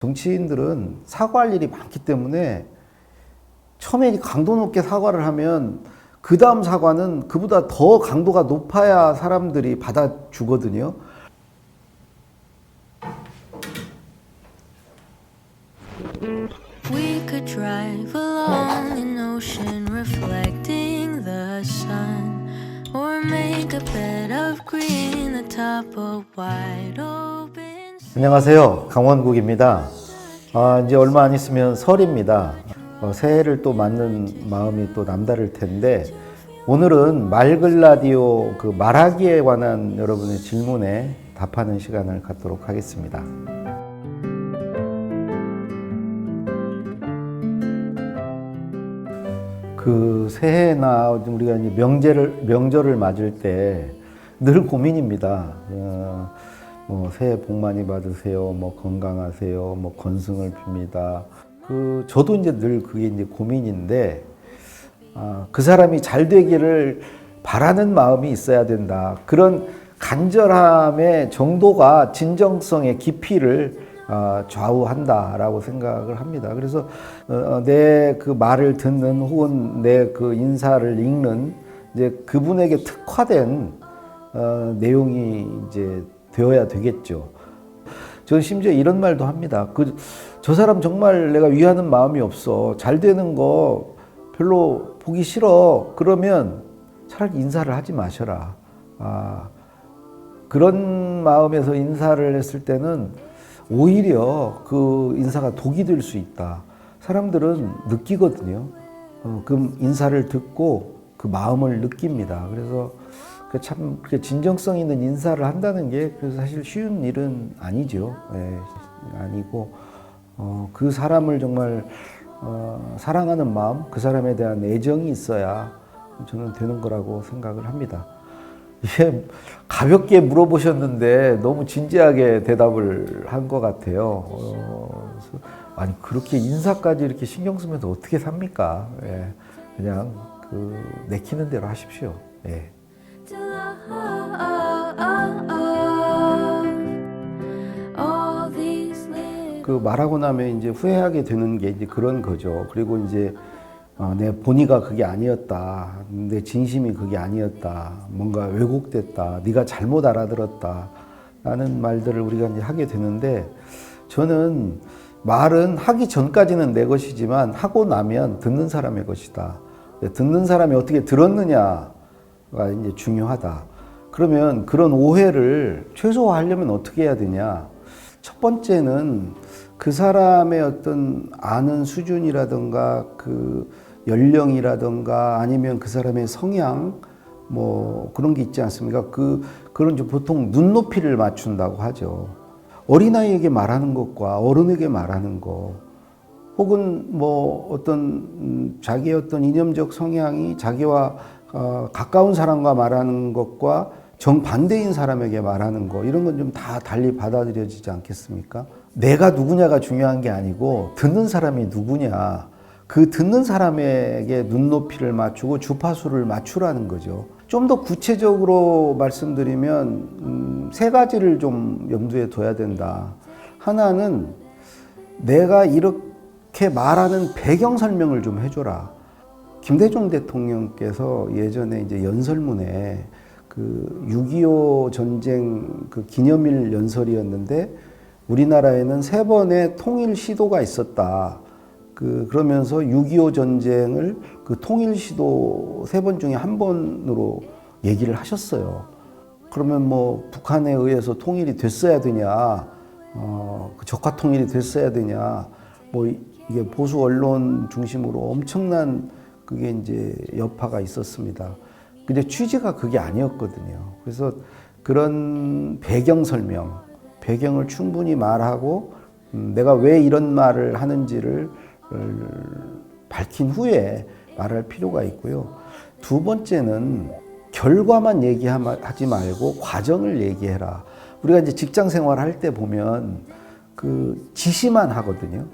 정치인들은 사과할 일이 많기 때문에 처음에 강도 높게 사과를 하면 그 다음 사과는 그보다 더 강도가 높아야 사람들이 받아주거든요. We could drive along an ocean reflecting the sun, or make a bed of green atop a wide open. 안녕하세요. 강원국입니다. 이제 얼마 안 있으면 설입니다. 새해를 또 맞는 마음이 또 남다를 텐데 오늘은 말글라디오 그 말하기에 관한 여러분의 질문에 답하는 시간을 갖도록 하겠습니다. 그 새해나 우리가 이제 명절을 맞을 때 늘 고민입니다. 뭐 새해 복 많이 받으세요. 뭐 건강하세요. 뭐 건승을 빕니다. 저도 이제 늘 그게 이제 고민인데 그 사람이 잘 되기를 바라는 마음이 있어야 된다. 그런 간절함의 정도가 진정성의 깊이를 좌우한다라고 생각을 합니다. 그래서 내 그 말을 듣는 혹은 내 그 인사를 읽는 이제 그분에게 특화된 내용이 이제 되어야 되겠죠. 저는 심지어 이런 말도 합니다. 저 사람 정말 내가 위하는 마음이 없어. 잘 되는 거 별로 보기 싫어. 그러면 차라리 인사를 하지 마셔라. 그런 마음에서 인사를 했을 때는 오히려 그 인사가 독이 될 수 있다. 사람들은 느끼거든요. 그 인사를 듣고 그 마음을 느낍니다. 그래서 참 그렇게 진정성 있는 인사를 한다는 게 그래서 사실 쉬운 일은 아니죠. 아니고 그 사람을 정말 사랑하는 마음, 그 사람에 대한 애정이 있어야 저는 되는 거라고 생각을 합니다. 이게 가볍게 물어보셨는데 너무 진지하게 대답을 한 것 같아요. 아니 그렇게 인사까지 이렇게 신경 쓰면서 어떻게 삽니까? 그냥 내키는 대로 하십시오. 말하고 나면 이제 후회하게 되는 게 이제 그런 거죠. 그리고 이제 내 본의가 그게 아니었다. 내 진심이 그게 아니었다. 뭔가 왜곡됐다. 네가 잘못 알아들었다. 라는 말들을 우리가 이제 하게 되는데 저는 말은 하기 전까지는 내 것이지만 하고 나면 듣는 사람의 것이다. 듣는 사람이 어떻게 들었느냐가 이제 중요하다. 그러면 그런 오해를 최소화하려면 어떻게 해야 되냐? 첫 번째는 그 사람의 어떤 아는 수준이라든가 그 연령이라든가 아니면 그 사람의 성향 뭐 그런 게 있지 않습니까? 그런 보통 눈높이를 맞춘다고 하죠. 어린아이에게 말하는 것과 어른에게 말하는 것 혹은 뭐 어떤 자기의 어떤 이념적 성향이 자기와 가까운 사람과 말하는 것과 정반대인 사람에게 말하는 거 이런 건 좀 다 달리 받아들여지지 않겠습니까? 내가 누구냐가 중요한 게 아니고 듣는 사람이 누구냐 그 듣는 사람에게 눈높이를 맞추고 주파수를 맞추라는 거죠. 좀 더 구체적으로 말씀드리면 세 가지를 좀 염두에 둬야 된다. 하나는 내가 이렇게 말하는 배경 설명을 좀 해줘라. 김대중 대통령께서 예전에 이제 연설문에 6.25 전쟁 기념일 연설이었는데 우리나라에는 3번의 통일 시도가 있었다. 그러면서 6.25 전쟁을 통일 시도 3번 중에 한 번으로 얘기를 하셨어요. 그러면 뭐 북한에 의해서 통일이 됐어야 되냐, 적화 통일이 됐어야 되냐, 뭐 이게 보수 언론 중심으로 엄청난 그게 이제 여파가 있었습니다. 근데 취지가 그게 아니었거든요. 그래서 그런 배경 설명, 배경을 충분히 말하고 내가 왜 이런 말을 하는지를 밝힌 후에 말할 필요가 있고요. 두 번째는 결과만 얘기하지 말고 과정을 얘기해라. 우리가 이제 직장 생활할 때 보면 지시만 하거든요.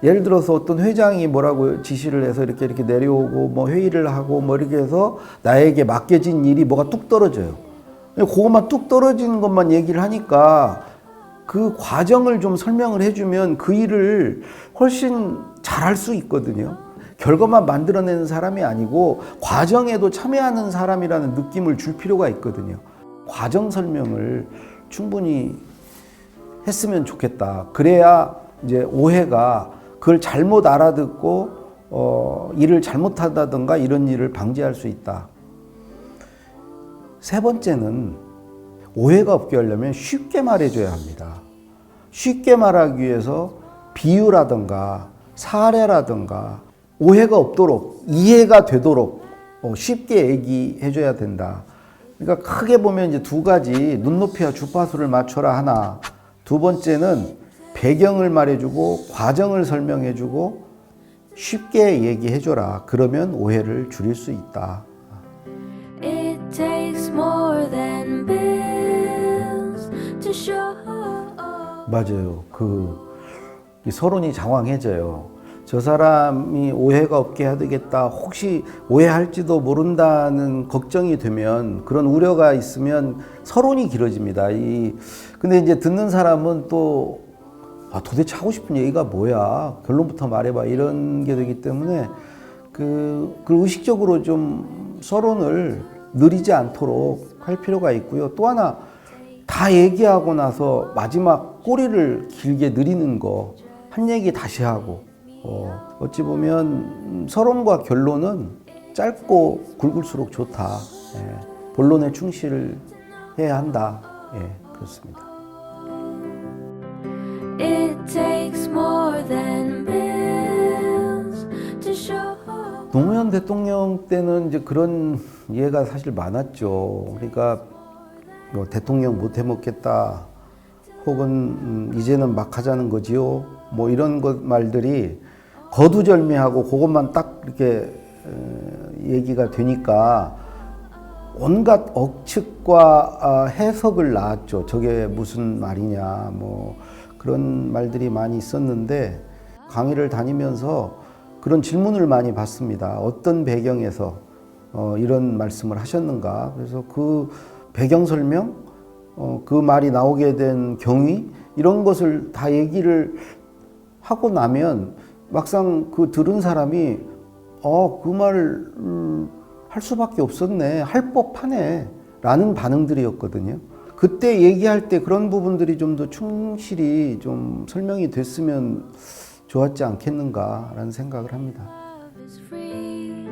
예를 들어서 어떤 회장이 뭐라고 지시를 해서 이렇게 내려오고 뭐 회의를 하고 뭐 이렇게 해서 나에게 맡겨진 일이 뭐가 뚝 떨어져요. 그것만 뚝 떨어지는 것만 얘기를 하니까 그 과정을 좀 설명을 해주면 그 일을 훨씬 잘할 수 있거든요. 결과만 만들어내는 사람이 아니고 과정에도 참여하는 사람이라는 느낌을 줄 필요가 있거든요. 과정 설명을 충분히 했으면 좋겠다. 그래야 이제 오해가 그걸 잘못 알아듣고 일을 잘못하다든가 이런 일을 방지할 수 있다. 세 번째는 오해가 없게 하려면 쉽게 말해줘야 합니다. 쉽게 말하기 위해서 비유라든가 사례라든가 오해가 없도록 이해가 되도록 쉽게 얘기해줘야 된다. 그러니까 크게 보면 이제 두 가지, 눈높이와 주파수를 맞춰라 하나, 두 번째는 배경을 말해주고 과정을 설명해주고 쉽게 얘기해줘라. 그러면 오해를 줄일 수 있다. It takes more than bills to show. 맞아요. 이 서론이 장황해져요. 저 사람이 오해가 없게 해야 되겠다. 혹시 오해할지도 모른다는 걱정이 되면, 그런 우려가 있으면 서론이 길어집니다. 근데 이제 듣는 사람은 또 도대체 하고 싶은 얘기가 뭐야? 결론부터 말해봐. 이런 게 되기 때문에 그 의식적으로 좀 서론을 느리지 않도록 할 필요가 있고요. 또 하나, 다 얘기하고 나서 마지막 꼬리를 길게 느리는 거, 한 얘기 다시 하고, 어찌 보면 서론과 결론은 짧고 굵을수록 좋다. 예, 본론에 충실해야 한다. 예, 그렇습니다. It takes more than bills to show. 노무현 대통령 때는 이제 그런 예가 사실 많았죠. 그러니까 뭐 대통령 못 해먹겠다, 혹은 이제는 막 하자는 거지요. 뭐 이런 말들이 거두절미하고 그것만 딱 이렇게 얘기가 되니까 온갖 억측과 해석을 낳았죠. 저게 무슨 말이냐, 뭐 그런 말들이 많이 있었는데, 강의를 다니면서 그런 질문을 많이 받습니다. 어떤 배경에서 이런 말씀을 하셨는가. 그래서 그 배경 설명, 그 말이 나오게 된 경위, 이런 것을 다 얘기를 하고 나면 막상 그 들은 사람이 그 말을 할 수밖에 없었네, 할 법하네 라는 반응들이었거든요. 그때 얘기할 때 그런 부분들이 좀 더 충실히 좀 설명이 됐으면 좋았지 않겠는가라는 생각을 합니다. Love is free,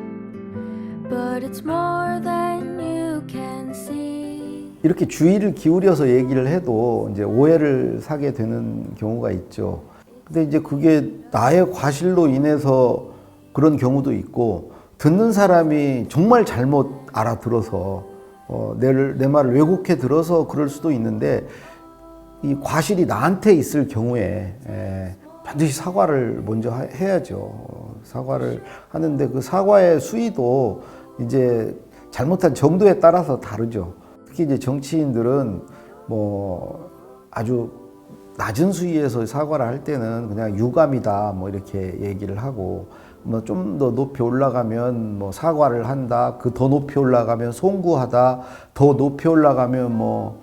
but it's more than you can see. 이렇게 주의를 기울여서 얘기를 해도 이제 오해를 사게 되는 경우가 있죠. 근데 이제 그게 나의 과실로 인해서 그런 경우도 있고, 듣는 사람이 정말 잘못 알아들어서 내 말을 왜곡해 들어서 그럴 수도 있는데, 이 과실이 나한테 있을 경우에 반드시 사과를 먼저 해야죠. 사과를 하는데 그 사과의 수위도 이제 잘못한 정도에 따라서 다르죠. 특히 이제 정치인들은 뭐 아주 낮은 수위에서 사과를 할 때는 그냥 유감이다 뭐 이렇게 얘기를 하고, 뭐 좀 더 높이 올라가면 뭐 사과를 한다, 그 더 높이 올라가면 송구하다, 더 높이 올라가면 뭐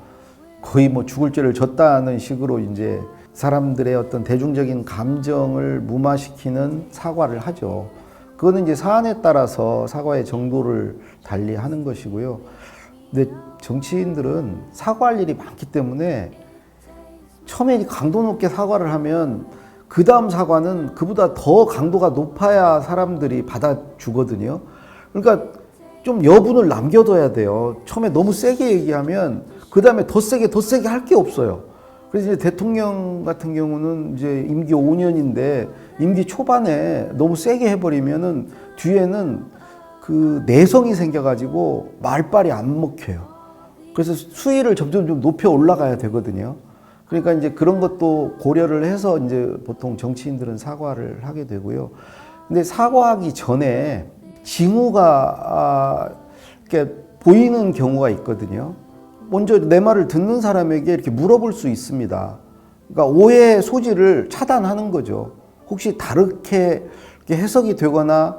거의 뭐 죽을 죄를 졌다는 식으로 이제 사람들의 어떤 대중적인 감정을 무마시키는 사과를 하죠. 그거는 이제 사안에 따라서 사과의 정도를 달리 하는 것이고요. 근데 정치인들은 사과할 일이 많기 때문에 처음에 강도 높게 사과를 하면 그 다음 사과는 그보다 더 강도가 높아야 사람들이 받아주거든요. 그러니까 좀 여분을 남겨둬야 돼요. 처음에 너무 세게 얘기하면 그 다음에 더 세게 할 게 없어요. 그래서 이제 대통령 같은 경우는 이제 임기 5년인데 임기 초반에 너무 세게 해버리면은 뒤에는 그 내성이 생겨가지고 말빨이 안 먹혀요. 그래서 수위를 점점 좀 높여 올라가야 되거든요. 그러니까 이제 그런 것도 고려를 해서 이제 보통 정치인들은 사과를 하게 되고요. 근데 사과하기 전에 징후가 이렇게 보이는 경우가 있거든요. 먼저 내 말을 듣는 사람에게 이렇게 물어볼 수 있습니다. 그러니까 오해의 소지를 차단하는 거죠. 혹시 다르게 이렇게 해석이 되거나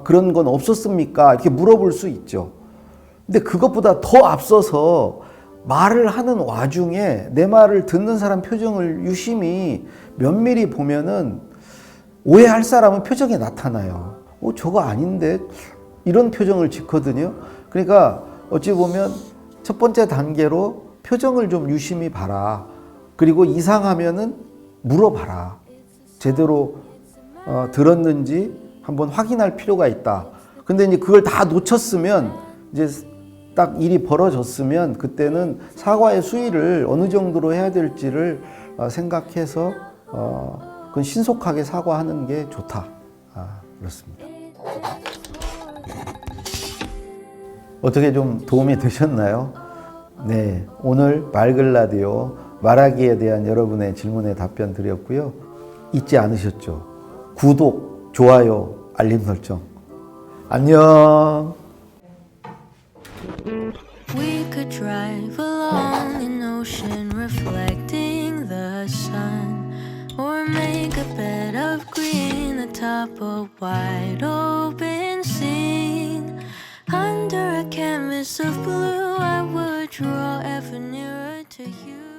그런 건 없었습니까? 이렇게 물어볼 수 있죠. 근데 그것보다 더 앞서서 말을 하는 와중에 내 말을 듣는 사람 표정을 유심히 면밀히 보면은 오해할 사람은 표정에 나타나요. 저거 아닌데? 이런 표정을 짓거든요. 그러니까 어찌 보면 첫 번째 단계로 표정을 좀 유심히 봐라. 그리고 이상하면은 물어봐라. 제대로 들었는지 한번 확인할 필요가 있다. 근데 이제 그걸 다 놓쳤으면 이제 딱 일이 벌어졌으면 그때는 사과의 수위를 어느 정도로 해야 될지를 생각해서 그건 신속하게 사과하는 게 좋다. 그렇습니다. 어떻게 좀 도움이 되셨나요? 네, 오늘 말글 라디오 말하기에 대한 여러분의 질문에 답변 드렸고요. 잊지 않으셨죠? 구독, 좋아요, 알림 설정. 안녕. We could drive along an ocean reflecting the sun, or make a bed of green atop a wide open scene. Under a canvas of blue, I would draw ever nearer to you.